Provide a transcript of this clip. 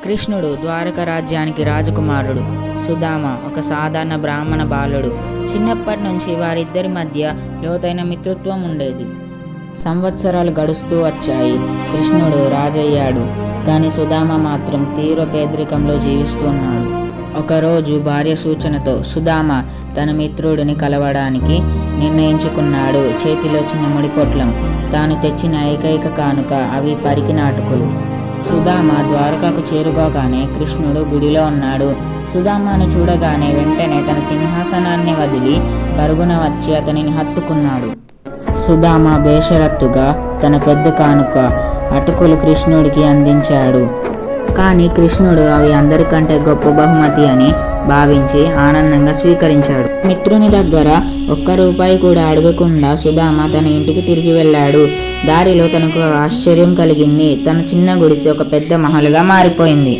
కృష్ణుడు ద్వారక రాజ్యానికి రాజకుమారుడు. సుదామ ఒక సాధారణ బ్రాహ్మణ బాలుడు. చిన్నప్పటి నుంచి వారిద్దరి మధ్య లోతైన మిత్రత్వం ఉండేది. సంవత్సరాలు గడుస్తూ వచ్చాయి. కృష్ణుడు రాజయ్యాడు, కానీ సుదామ మాత్రం తీవ్ర పేదరికంలో జీవిస్తున్నాడు. ఒకరోజు భార్య సూచనతో సుదామ తన మిత్రుడిని కలవడానికి నిర్ణయించుకున్నాడు. చేతిలో చిన్న ముడిపొట్లం, తాను తెచ్చిన ఏకైక కానుక, అవి పరికిన అటుకులు. సుదామ ద్వారకకు చేరుకోగానే కృష్ణుడు గుడిలో ఉన్నాడు. సుదామను చూడగానే వెంటనే తన సింహాసనాన్ని వదిలి పరుగున వచ్చి అతనిని హత్తుకున్నాడు. సుదామ బేషరత్తుగా తన పెద్ద కానుక అటుకులు కృష్ణుడికి అందించాడు. కానీ కృష్ణుడు అవి అందరికంటే గొప్ప బహుమతి అని భావించి ఆనందంగా స్వీకరించాడు. మిత్రుని దగ్గర ఒక్క రూపాయి కూడా అడగకుండా సుదామ తన ఇంటికి తిరిగి వెళ్ళాడు. దారిలో తనకు ఆశ్చర్యం కలిగింది. తన చిన్న గుడిసె ఒక పెద్ద మహలుగా మారిపోయింది.